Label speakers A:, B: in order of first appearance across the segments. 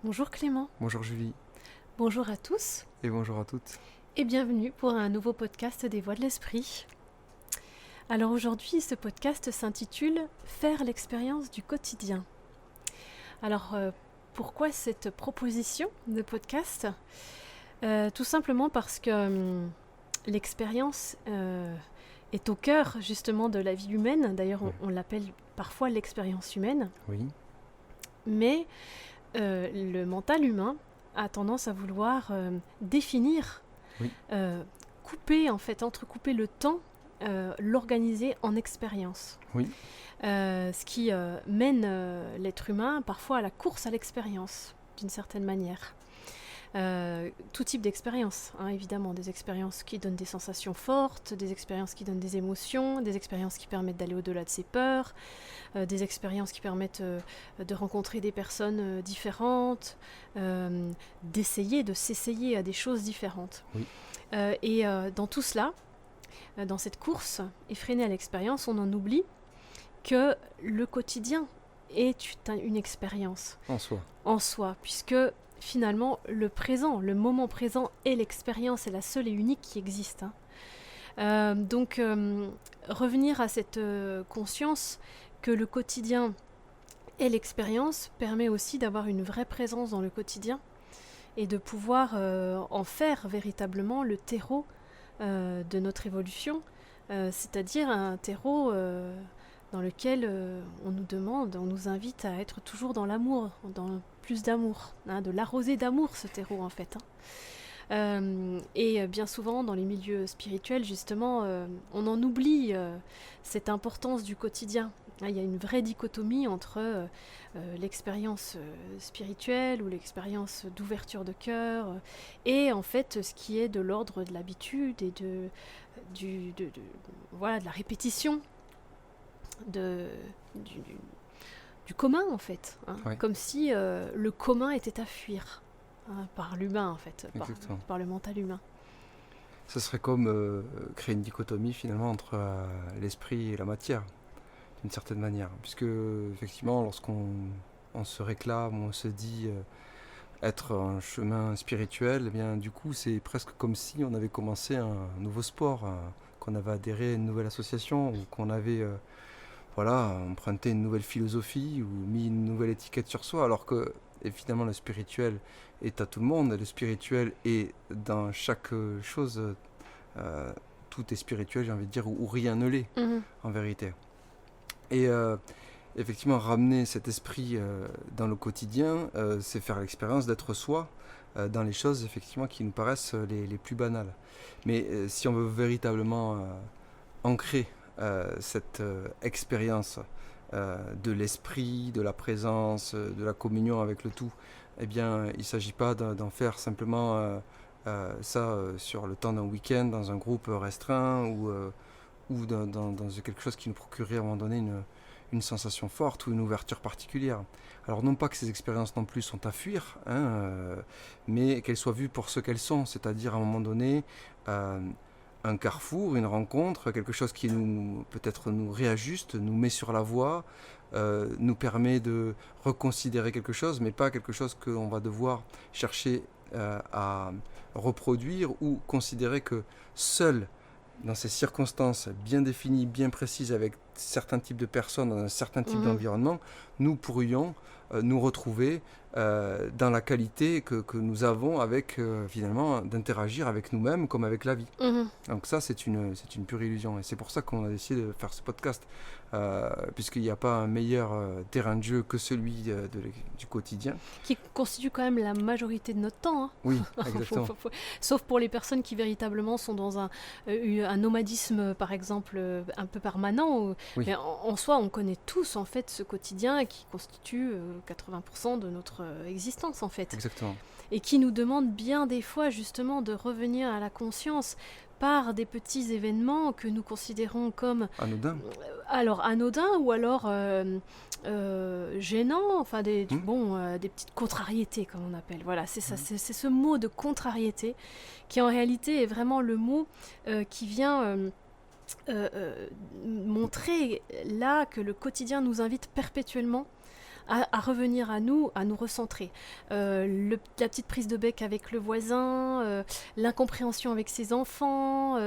A: Bonjour Clément,
B: Bonjour Julie
A: bonjour à tous
B: et bonjour à toutes.
A: et bienvenue pour un nouveau podcast des Voix de l'Esprit. Alors aujourd'hui, ce podcast s'intitule Faire l'expérience du quotidien. Alors pourquoi cette proposition de podcast Tout simplement parce que l'expérience est au cœur justement de la vie humaine. D'ailleurs, on l'appelle parfois l'expérience humaine.
B: Oui,
A: Mais le mental humain a tendance à vouloir définir,
B: oui,
A: entrecouper le temps, l'organiser en expérience.
B: oui,
A: Ce qui mène l'être humain parfois à la course à l'expérience, d'une certaine manière. Tout type d'expérience, évidemment, des expériences qui donnent des sensations fortes, des expériences qui donnent des émotions, des expériences qui permettent d'aller au-delà de ses peurs, des expériences qui permettent de rencontrer des personnes différentes, d'essayer, de s'essayer à des choses différentes.
B: oui,
A: Et dans tout cela, dans cette course effrénée à l'expérience, on en oublie que le quotidien est une expérience
B: en soi.
A: puisque finalement le présent, le moment présent est l'expérience, est la seule et unique qui existe. Donc revenir à cette conscience que le quotidien est l'expérience permet aussi d'avoir une vraie présence dans le quotidien et de pouvoir en faire véritablement le terreau de notre évolution, c'est-à-dire un terreau dans lequel on nous demande, on nous invite à être toujours dans l'amour, dans plus d'amour, de l'arroser d'amour ce terreau en fait. Et bien souvent dans les milieux spirituels justement, on en oublie cette importance du quotidien. Il y a une vraie dichotomie entre l'expérience spirituelle ou l'expérience d'ouverture de cœur et en fait ce qui est de l'ordre de l'habitude et de la répétition du commun en fait,
B: Oui,
A: comme si le commun était à fuir par l'humain en fait,
B: exactement.
A: par le mental humain.
B: Ce serait comme créer une dichotomie finalement entre l'esprit et la matière, d'une certaine manière. Puisque effectivement, lorsqu'on se réclame, on se dit être un chemin spirituel, eh bien du coup c'est presque comme si on avait commencé un nouveau sport, qu'on avait adhéré à une nouvelle association ou qu'on avait emprunté une nouvelle philosophie ou mis une nouvelle étiquette sur soi, alors que évidemment le spirituel est à tout le monde, le spirituel est dans chaque chose, tout est spirituel, j'ai envie de dire, ou rien ne l'est en vérité. Et effectivement, ramener cet esprit dans le quotidien, c'est faire l'expérience d'être soi dans les choses effectivement qui nous paraissent les plus banales. Mais si on veut véritablement ancrer cette expérience de l'esprit, de la présence, de la communion avec le tout, eh bien, il ne s'agit pas d'en faire simplement ça sur le temps d'un week-end, dans un groupe restreint ou dans quelque chose qui nous procurerait à un moment donné une sensation forte ou une ouverture particulière. Alors non pas que ces expériences non plus sont à fuir, mais qu'elles soient vues pour ce qu'elles sont, c'est-à-dire à un moment donné un carrefour, une rencontre, quelque chose qui peut-être nous réajuste, nous met sur la voie, nous permet de reconsidérer quelque chose, mais pas quelque chose qu'on va devoir chercher à reproduire ou considérer que seul dans ces circonstances bien définies, bien précises, avec certains types de personnes, dans un certain type d'environnement, nous pourrions nous retrouver dans la qualité que nous avons avec, finalement, d'interagir avec nous-mêmes comme avec la vie. Donc ça, c'est une pure illusion. Et c'est pour ça qu'on a décidé de faire ce podcast, puisqu'il n'y a pas un meilleur terrain de jeu que celui du quotidien.
A: Qui constitue quand même la majorité de notre temps.
B: Oui, exactement.
A: Sauf pour les personnes qui véritablement sont dans un nomadisme, par exemple, un peu permanent.
B: Oui.
A: Mais en soi, on connaît tous en fait ce quotidien qui constitue 80% de notre existence en fait.
B: Exactement.
A: Et qui nous demande bien des fois justement de revenir à la conscience par des petits événements que nous considérons comme anodins ou alors gênants, enfin des petites contrariétés comme on appelle. Voilà, c'est ça, c'est ce mot de contrariété qui en réalité est vraiment le mot qui vient montrer là que le quotidien nous invite perpétuellement à revenir à nous recentrer. La petite prise de bec avec le voisin, l'incompréhension avec ses enfants,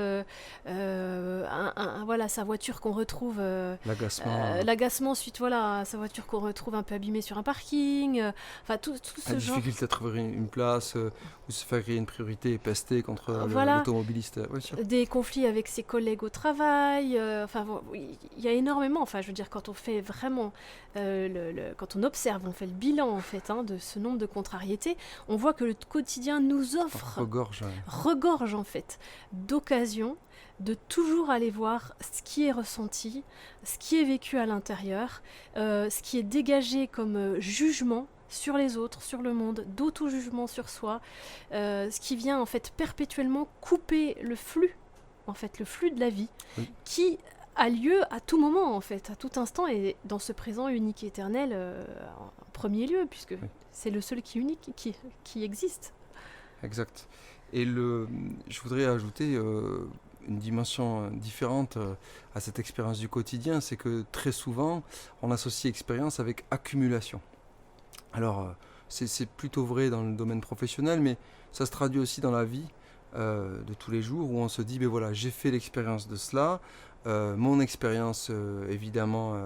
A: voilà, sa voiture qu'on retrouve, l'agacement suite voilà, sa voiture qu'on retrouve un peu abîmée sur un parking, enfin tout ce
B: la
A: genre.
B: difficulté à trouver une place ou se faire créer une priorité et pester contre
A: Voilà,
B: l'automobiliste. Ouais, sûr.
A: des conflits avec ses collègues au travail, enfin il y a énormément, enfin je veux dire quand on fait vraiment, quand on observe, on fait le bilan en fait de ce nombre de contrariétés, on voit que le quotidien nous offre, regorge en fait d'occasions de toujours aller voir ce qui est ressenti, ce qui est vécu à l'intérieur, ce qui est dégagé comme jugement sur les autres, sur le monde, d'auto-jugement sur soi, ce qui vient en fait perpétuellement couper le flux de la vie,
B: oui.
A: qui a lieu à tout moment en fait, à tout instant et dans ce présent unique et éternel en premier lieu, puisque oui. C'est le seul qui est unique, qui existe.
B: Exact. Et je voudrais ajouter une dimension différente à cette expérience du quotidien, c'est que très souvent, on associe expérience avec accumulation. Alors, c'est plutôt vrai dans le domaine professionnel, mais ça se traduit aussi dans la vie de tous les jours, où on se dit, ben voilà, j'ai fait l'expérience de cela, mon expérience, évidemment,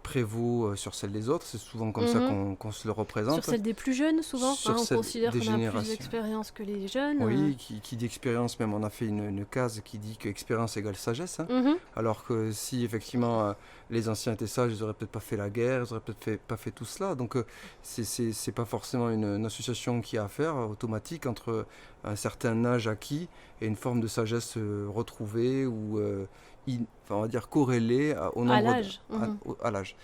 B: prévaut sur celle des autres. C'est souvent comme ça qu'on se le représente.
A: Sur celle des plus jeunes, souvent. On considère qu'on a plus d'expérience que les jeunes.
B: Oui, qui dit expérience, même on a fait une case qui dit que expérience égale sagesse. Alors que si effectivement les anciens étaient sages, ils n'auraient peut-être pas fait la guerre, ils n'auraient peut-être pas fait tout cela. Donc c'est pas forcément une association qui a à faire automatique entre un certain âge acquis et une forme de sagesse retrouvée ou on va dire corrélée au nombre à l'âge.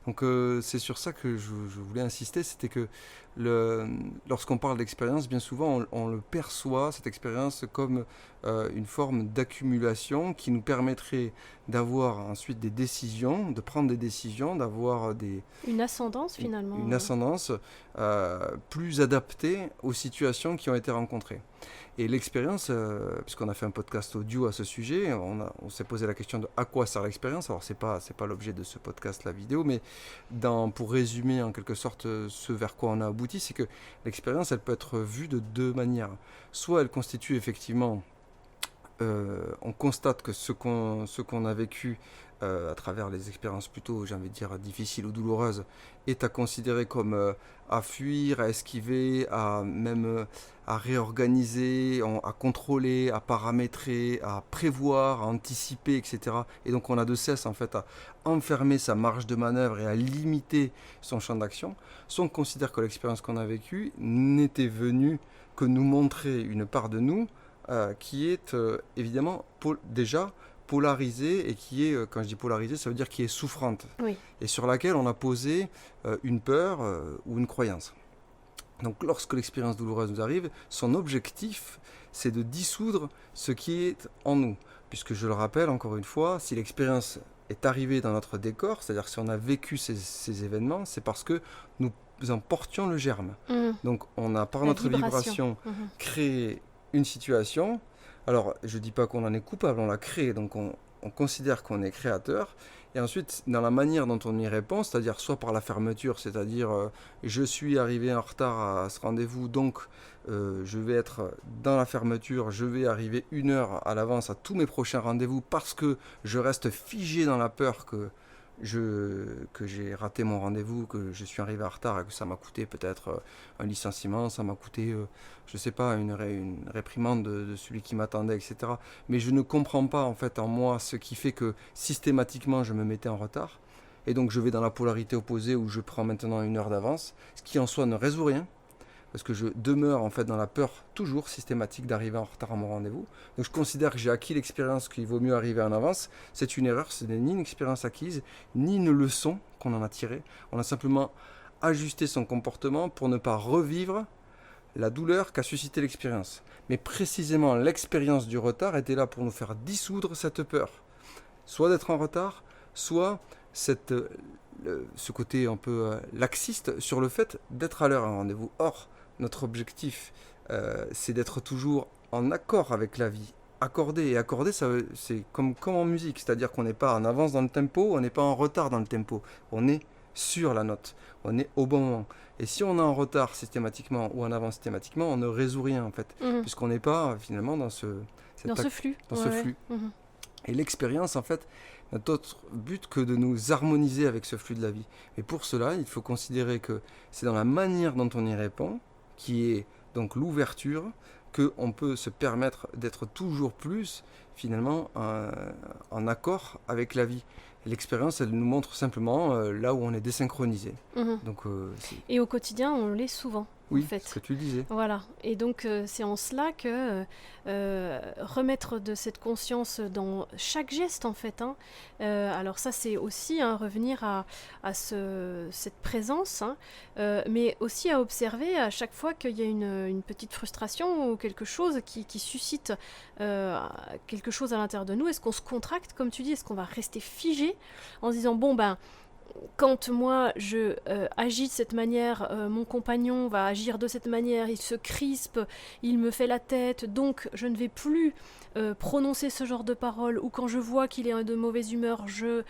B: Donc c'est sur ça que je voulais insister, c'était que lorsqu'on parle d'expérience, bien souvent on le perçoit, cette expérience, comme une forme d'accumulation qui nous permettrait d'avoir ensuite des décisions, de prendre des décisions, d'avoir
A: une ascendance finalement.
B: Une ascendance plus adaptée aux situations qui ont été rencontrées. Et l'expérience, puisqu'on a fait un podcast audio à ce sujet, on s'est posé la question de à quoi sert l'expérience. Alors c'est pas l'objet de ce podcast, la vidéo, mais pour résumer en quelque sorte ce vers quoi on a abouti, c'est que l'expérience, elle peut être vue de deux manières. Soit elle constitue effectivement, on constate que ce qu'on a vécu à travers les expériences plutôt, j'ai envie de dire, difficiles ou douloureuses, est à considérer comme à fuir, à esquiver, à réorganiser, à contrôler, à paramétrer, à prévoir, à anticiper, etc. Et donc on a de cesse en fait à enfermer sa marge de manœuvre et à limiter son champ d'action. Soit on considère que l'expérience qu'on a vécue n'était venue que nous montrer une part de nous qui est évidemment déjà polarisée et qui est, quand je dis polarisée, ça veut dire qui est souffrante.
A: Oui.
B: Et sur laquelle on a posé une peur ou une croyance. Donc lorsque l'expérience douloureuse nous arrive, son objectif, c'est de dissoudre ce qui est en nous. Puisque je le rappelle encore une fois, si l'expérience est arrivée dans notre décor, c'est-à-dire si on a vécu ces événements, c'est parce que nous en portions le germe. Donc on a par notre vibration créé une situation. Alors je ne dis pas qu'on en est coupable, on l'a créé, donc on considère qu'on est créateur. Et ensuite, dans la manière dont on y répond, c'est-à-dire soit par la fermeture, c'est-à-dire je suis arrivé en retard à ce rendez-vous, donc je vais être dans la fermeture, je vais arriver 1 heure à l'avance à tous mes prochains rendez-vous parce que je reste figé dans la peur que j'ai raté mon rendez-vous, que je suis arrivé en retard et que ça m'a coûté peut-être un licenciement, ça m'a coûté, je sais pas, une réprimande de celui qui m'attendait, etc. Mais je ne comprends pas en fait en moi ce qui fait que systématiquement je me mettais en retard. Et donc je vais dans la polarité opposée où je prends maintenant 1 heure d'avance, ce qui en soi ne résout rien. Parce que je demeure en fait dans la peur toujours systématique d'arriver en retard à mon rendez-vous. Donc je considère que j'ai acquis l'expérience qu'il vaut mieux arriver en avance. C'est une erreur, ce n'est ni une expérience acquise, ni une leçon qu'on en a tirée. On a simplement ajusté son comportement pour ne pas revivre la douleur qu'a suscité l'expérience. Mais précisément l'expérience du retard était là pour nous faire dissoudre cette peur. Soit d'être en retard, soit ce côté un peu laxiste sur le fait d'être à l'heure à un rendez-vous. Or, notre objectif, c'est d'être toujours en accord avec la vie. Accorder, et accorder, c'est comme en musique, c'est-à-dire qu'on n'est pas en avance dans le tempo, on n'est pas en retard dans le tempo. On est sur la note, on est au bon moment. Et si on est en retard systématiquement ou en avance systématiquement, on ne résout rien en fait, puisqu'on n'est pas finalement dans ce
A: flux.
B: Dans ce flux. Et l'expérience en fait n'a d'autre but que de nous harmoniser avec ce flux de la vie. Et pour cela, il faut considérer que c'est dans la manière dont on y répond, qui est donc l'ouverture, qu'on peut se permettre d'être toujours plus finalement en accord avec la vie. Et l'expérience, elle nous montre simplement là où on est désynchronisé. Donc,
A: et au quotidien, on l'est souvent.
B: Oui,
A: en fait.
B: ce que tu disais.
A: Voilà. Et donc, c'est en cela que remettre de cette conscience dans chaque geste, en fait. Alors ça, c'est aussi revenir à cette présence, mais aussi à observer à chaque fois qu'il y a une petite frustration ou quelque chose qui suscite quelque chose à l'intérieur de nous. Est-ce qu'on se contracte, comme tu dis? Est-ce qu'on va rester figé en se disant, bon, ben... Quand moi je agis de cette manière, mon compagnon va agir de cette manière, il se crispe, il me fait la tête, donc je ne vais plus prononcer ce genre de paroles, ou quand je vois qu'il est de mauvaise humeur, je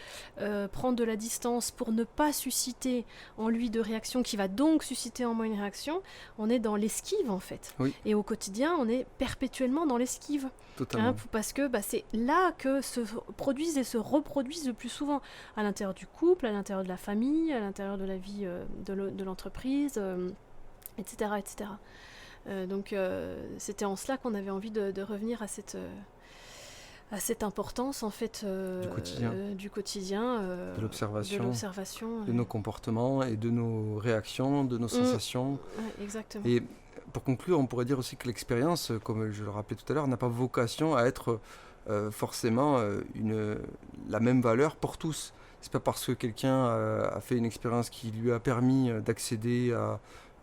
A: prends de la distance pour ne pas susciter en lui de réaction qui va donc susciter en moi une réaction. On est dans l'esquive en fait.
B: Oui.
A: Et au quotidien, on est perpétuellement dans l'esquive.
B: Totalement.
A: Parce que c'est là que se produisent et se reproduisent le plus souvent, à l'intérieur du couple, à l'intérieur de la famille, à l'intérieur de la vie de l'entreprise, etc. etc. Donc c'était en cela qu'on avait envie de revenir à cette importance en fait du quotidien,
B: de l'observation, de
A: et...
B: nos comportements et de nos réactions, de nos sensations.
A: Ouais, exactement.
B: Et pour conclure, on pourrait dire aussi que l'expérience, comme je le rappelais tout à l'heure, n'a pas vocation à être forcément la même valeur pour tous. C'est pas parce que quelqu'un a fait une expérience qui lui a permis d'accéder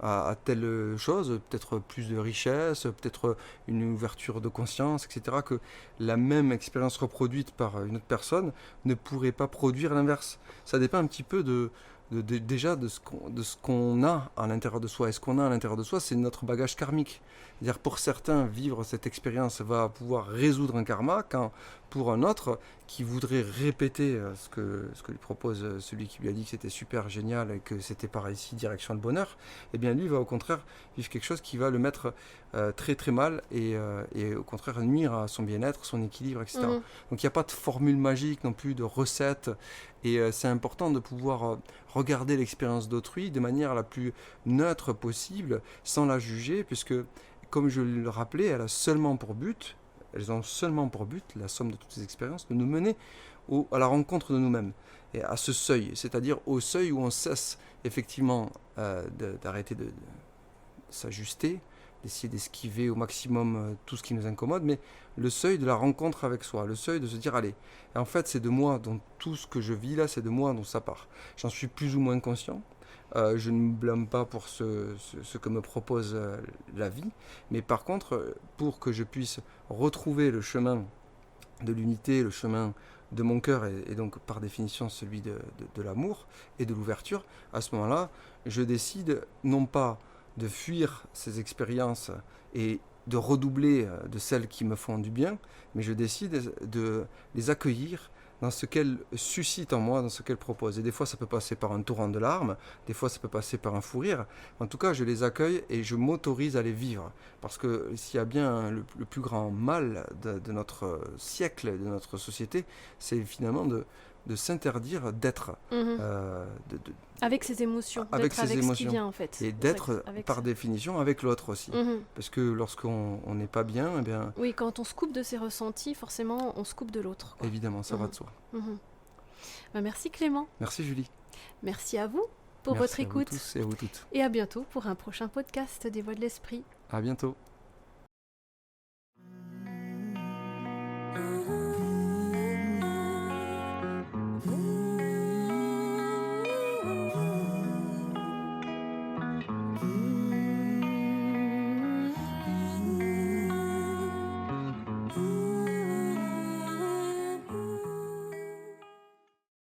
B: à telle chose, peut-être plus de richesse, peut-être une ouverture de conscience, etc., que la même expérience reproduite par une autre personne ne pourrait pas produire l'inverse. Ça dépend un petit peu déjà de ce qu'on a à l'intérieur de soi. Et ce qu'on a à l'intérieur de soi, c'est notre bagage karmique. C'est-à-dire pour certains, vivre cette expérience va pouvoir résoudre un karma, quand pour un autre qui voudrait répéter ce que lui propose celui qui lui a dit que c'était super génial et que c'était par ici direction le bonheur, eh bien lui va au contraire vivre quelque chose qui va le mettre très très mal et au contraire nuire à son bien-être, son équilibre, etc. Donc il n'y a pas de formule magique non plus, de recette, et c'est important de pouvoir regarder l'expérience d'autrui de manière la plus neutre possible, sans la juger, puisque comme je le rappelais, elles ont seulement pour but, la somme de toutes ces expériences, de nous mener à la rencontre de nous-mêmes, et à ce seuil, c'est-à-dire au seuil où on cesse effectivement d'arrêter de s'ajuster, d'essayer d'esquiver au maximum tout ce qui nous incommode, mais le seuil de la rencontre avec soi, le seuil de se dire, allez, en fait c'est de moi dont tout ce que je vis là, c'est de moi dont ça part. J'en suis plus ou moins conscient. Je ne me blâme pas pour ce que me propose la vie, mais par contre, pour que je puisse retrouver le chemin de l'unité, le chemin de mon cœur, et donc par définition celui de l'amour et de l'ouverture, à ce moment-là, je décide non pas de fuir ces expériences et de redoubler de celles qui me font du bien, mais je décide de les accueillir dans ce qu'elle suscite en moi, dans ce qu'elle propose. Et des fois, ça peut passer par un torrent de larmes, des fois, ça peut passer par un fou rire. En tout cas, je les accueille et je m'autorise à les vivre. Parce que s'il y a bien le plus grand mal de notre siècle, de notre société, c'est finalement de s'interdire d'être.
A: Avec ses émotions,
B: avec
A: d'être avec ce qui vient en fait.
B: Et d'être par définition avec l'autre aussi. Parce que lorsqu'on n'est pas bien, eh bien...
A: Oui, quand on se coupe de ses ressentis, forcément on se coupe de l'autre.
B: Évidemment, ça va de soi.
A: Merci Clément.
B: Merci Julie.
A: Merci à vous pour votre écoute.
B: Merci à vous tous et à vous toutes.
A: Et à bientôt pour un prochain podcast des Voix de l'Esprit.
B: À bientôt.